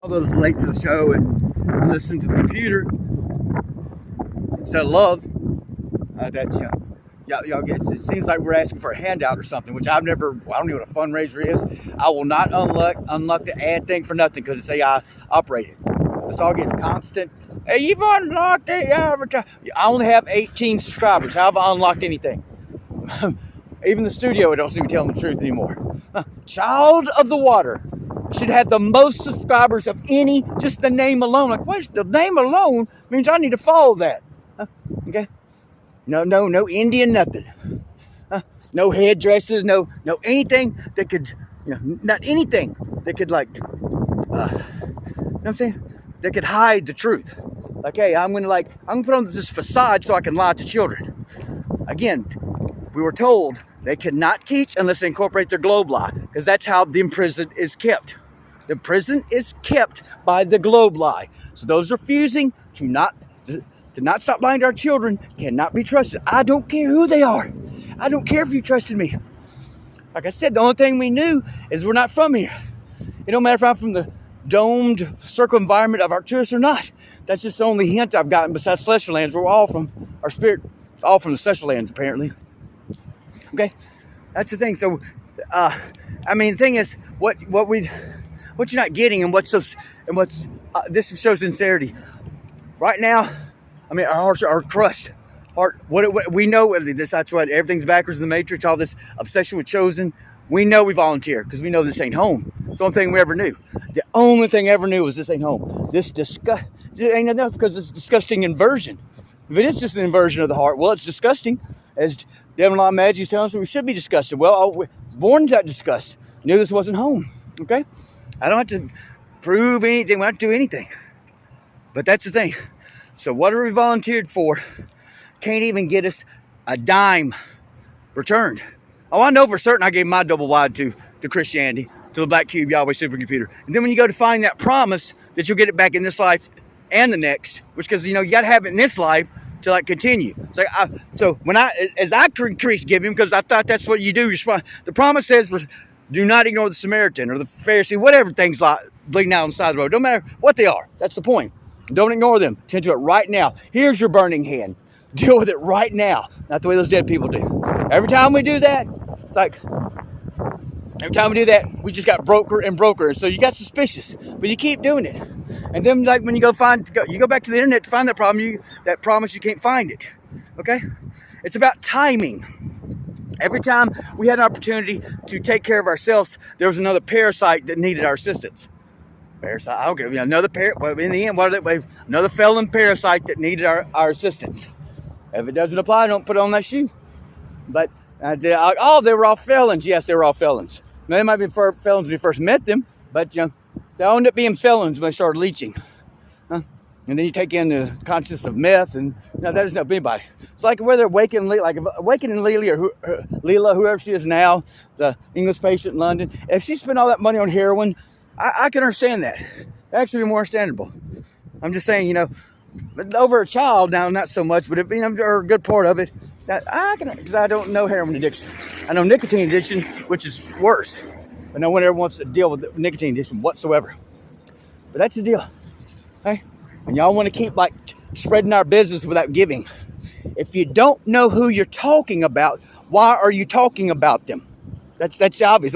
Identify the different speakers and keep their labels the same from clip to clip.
Speaker 1: All those late to the show and listen to the computer instead of love. That's y'all get. It seems like we're asking for a handout or something, which I've never. I don't know what a fundraiser is. I will not unlock the ad thing for nothing because it's AI operated. It's all gets constant. Hey, you've unlocked the advertise. I only have 18 subscribers. How have I unlocked anything? Even the studio, I don't seem to be telling the truth anymore. Child of the Water should have the most subscribers of any, just the name alone. Like, what? The name alone means I need to follow that. Okay? No Indian nothing. No headdresses, no anything that could, not anything that could you know what I'm saying? That could hide the truth. Like, hey, I'm gonna put on this facade so I can lie to children. Again, we were told they cannot teach unless they incorporate their globe lie, because that's how the prison is kept. The prison is kept by the globe lie. So those refusing to not stop lying to our children cannot be trusted. I don't care who they are. I don't care if you trusted me. Like I said, the only thing we knew is we're not from here. It don't matter if I'm from the domed circle environment of Arcturus or not. That's just the only hint I've gotten besides celestial lands. We're all from our spirit, all from the celestial lands apparently. Okay, that's the thing. So, the thing is, what you're not getting, and what's this shows sincerity. Right now, our hearts are crushed. What we know, that's what everything's backwards in the matrix. All this obsession with chosen. We know we volunteer because we know this ain't home. It's the only thing we ever knew. The only thing I ever knew was this ain't home. This ain't enough because it's disgusting inversion. If it is just an inversion of the heart, well, it's disgusting. As Devin Law Maggi is telling us, we should be disgusted. Well, I was born to that disgust. Knew this wasn't home. Okay? I don't have to prove anything. We don't have to do anything. But that's the thing. So what are we volunteered for? Can't even get us a dime returned. Oh, I know for certain I gave my double wide to Christianity, to the Black Cube Yahweh supercomputer. And then when you go to find that promise that you'll get it back in this life and the next, which because you got to have it in this life to continue. So when I increase giving, because I thought that's what you do. The promise says, do not ignore the Samaritan or the Pharisee, whatever things like bleeding out on the side of the road. No matter what they are, that's the point. Don't ignore them. Tend to it right now. Here's your burning hand. Deal with it right now. Not the way those dead people do. Every time we do that, it's like, every time we do that, we just got broker. And so you got suspicious, but you keep doing it. And then when you go back to the internet to find that promise, you can't find it. Okay? It's about timing. Every time we had an opportunity to take care of ourselves, there was another parasite that needed our assistance. Parasite, okay, another in the end, another felon parasite that needed our assistance. If it doesn't apply, don't put on that shoe. But they were all felons. Yes, they were all felons. Now, they might have been felons when you first met them, but they ended up being felons when they started leeching. And then you take in the consciousness of meth, and that doesn't help anybody. It's like whether awakening Lily or Leela, whoever she is now, the English patient in London. If she spent all that money on heroin, I can understand that. Actually, be more understandable. I'm just saying, over a child now, not so much, but or a good part of it. That because I don't know heroin addiction. I know nicotine addiction, which is worse. But no one ever wants to deal with nicotine addiction whatsoever. But that's the deal. Okay? And y'all want to keep spreading our business without giving. If you don't know who you're talking about, why are you talking about them? That's obvious.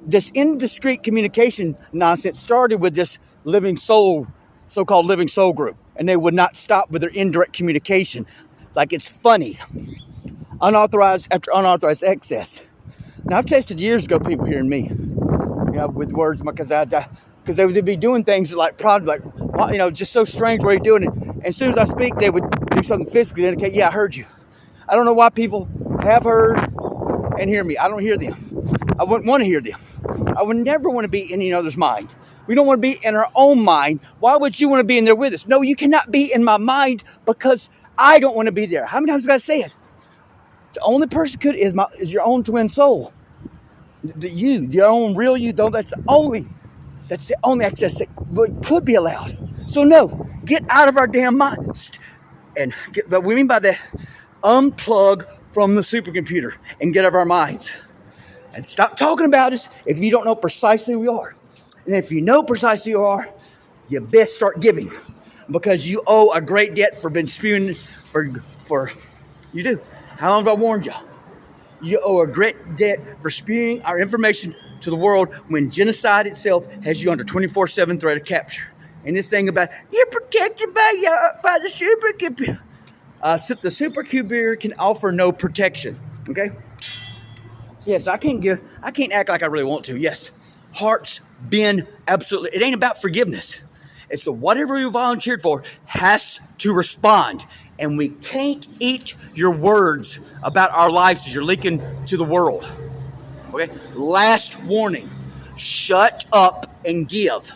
Speaker 1: This indiscreet communication nonsense started with this so-called living soul group, and they would not stop with their indirect communication. Like it's funny. Unauthorized after unauthorized excess. Now, I've tested years ago people hearing me, with words, because they would be doing things just so strange way of doing it. And as soon as I speak, they would do something physically to indicate, yeah, I heard you. I don't know why people have heard and hear me. I don't hear them. I wouldn't want to hear them. I would never want to be in another's mind. We don't want to be in our own mind. Why would you want to be in there with us? No, you cannot be in my mind because I don't want to be there. How many times have I got to say it? The only person is your own twin soul. Your own real you, though, that's the only access that could be allowed. So no, get out of our damn minds. And what we mean by that, unplug from the supercomputer and get out of our minds. And stop talking about us if you don't know precisely who we are. And if you know precisely who you are, you best start giving, because you owe a great debt for being spewing for you do. How long have I warned you? You owe a great debt for spewing our information to the world when genocide itself has you under 24/7 threat of capture. And this thing about you're protected by the supercomputer. The supercomputer can offer no protection. Okay. So yes, I can't act like I really want to. Yes, hearts bend absolutely. It ain't about forgiveness. It's the whatever you volunteered for has to respond. And we can't eat your words about our lives as you're leaking to the world. Okay? Last warning. Shut up and give.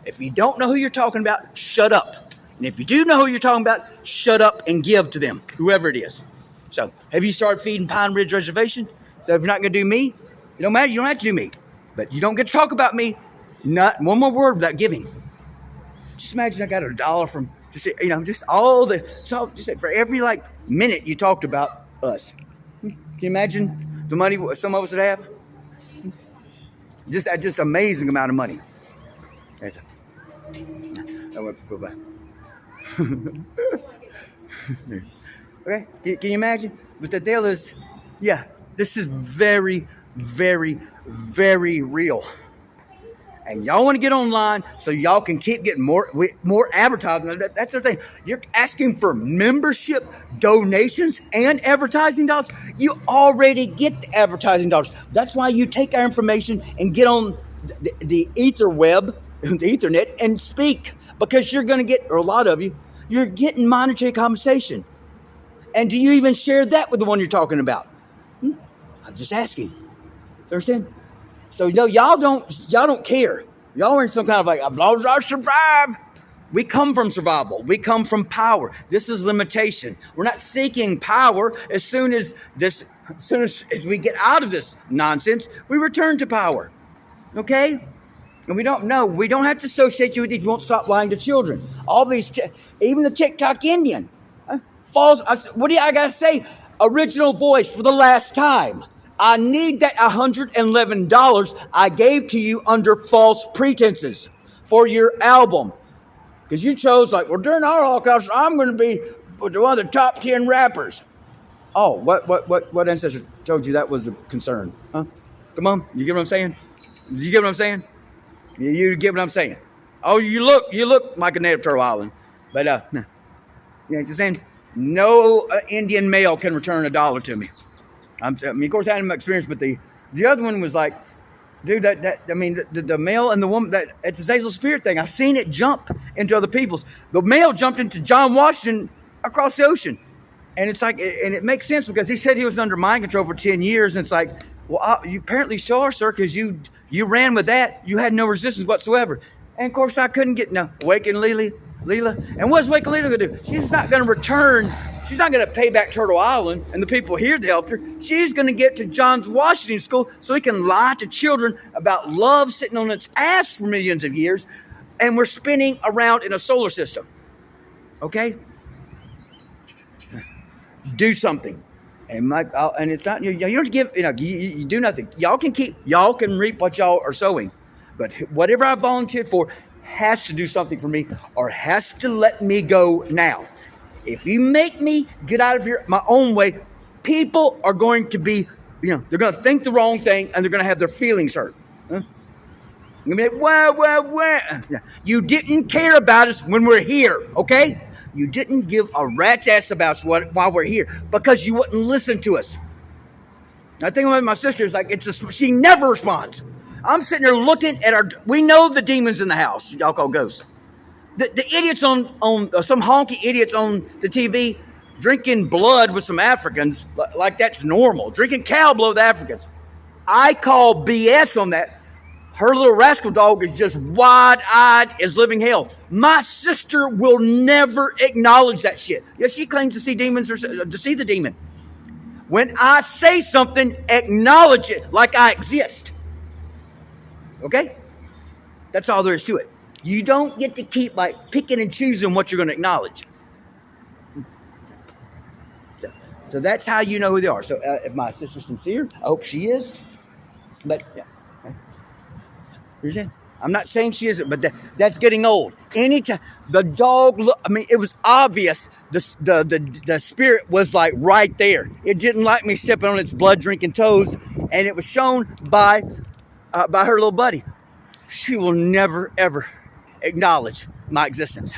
Speaker 1: If you don't know who you're talking about, shut up. And if you do know who you're talking about, shut up and give to them, whoever it is. So, have you started feeding Pine Ridge Reservation? So if you're not going to do me, it don't matter. You don't have to do me. But you don't get to talk about me. Not one more word without giving. Just imagine I got $1 from, just for every minute you talked about us. Can you imagine the money some of us would have? Just amazing amount of money. That's it. I went to go back. Okay, can you imagine? But the deal is, this is very, very, very real. And y'all want to get online so y'all can keep getting more advertising. That's the thing. You're asking for membership, donations, and advertising dollars. You already get the advertising dollars. That's why you take our information and get on the etherweb, the Ethernet, and speak. Because you're going to get, or a lot of you, you're getting monetary compensation. And do you even share that with the one you're talking about? I'm just asking. Understand? So y'all don't care. Y'all are in some kind of as long as I survive. We come from survival. We come from power. This is limitation. We're not seeking power. As soon as we get out of this nonsense, we return to power. Okay? And we don't have to associate you with it if you won't stop lying to children. All these, even the TikTok Indian, falls. What do I gotta say? Original voice for the last time. I need that $111 I gave to you under false pretenses for your album. Because you chose during our Holocaust, I'm going to be one of the top 10 rappers. Oh, what ancestor told you that was a concern? Huh? Come on, you get what I'm saying? You get what I'm saying? You get what I'm saying? Oh, you look like a native Turtle Island. But, just saying, no Indian male can return $1 to me. Of course, I had my experience, but the other one was dude, the male and the woman, it's a Zazel spirit thing. I've seen it jump into other people's. The male jumped into John Washington across the ocean. And it's and it makes sense because he said he was under mind control for 10 years. And it's you apparently so are, sir, because you ran with that. You had no resistance whatsoever. And of course, I couldn't get Wake and Leela. And what's Wake and Leela going to do? She's not going to return. She's not going to pay back Turtle Island and the people here that helped her. She's going to get to Johns Washington School so he can lie to children about love sitting on its ass for millions of years. And we're spinning around in a solar system. Okay? Do something. And it's not, you don't have to give, you do nothing. Y'all can reap what y'all are sowing. But whatever I volunteered for has to do something for me or has to let me go now. If you make me get out of here my own way, people are going to be, they're going to think the wrong thing and they're going to have their feelings hurt. Huh? You're going to be well. You didn't care about us when we're here, okay? You didn't give a rat's ass about us while we're here because you wouldn't listen to us. I think my sister is she never responds. I'm sitting there looking at we know the demons in the house, y'all call ghosts. The idiots on some honky idiots on the TV drinking blood with some Africans, like that's normal. Drinking cow blood with Africans. I call BS on that. Her little rascal dog is just wide-eyed as living hell. My sister will never acknowledge that shit. Yes, she claims to see demons or to see the demon. When I say something, acknowledge it like I exist. Okay? That's all there is to it. You don't get to keep picking and choosing what you're going to acknowledge. So that's how you know who they are. So if my sister's sincere, I hope she is. But yeah. I'm not saying she isn't, but that's getting old. Anytime the dog, I mean, it was obvious the spirit was like right there. It didn't like me stepping on its blood drinking toes, and it was shown by her little buddy. She will never ever acknowledge my existence.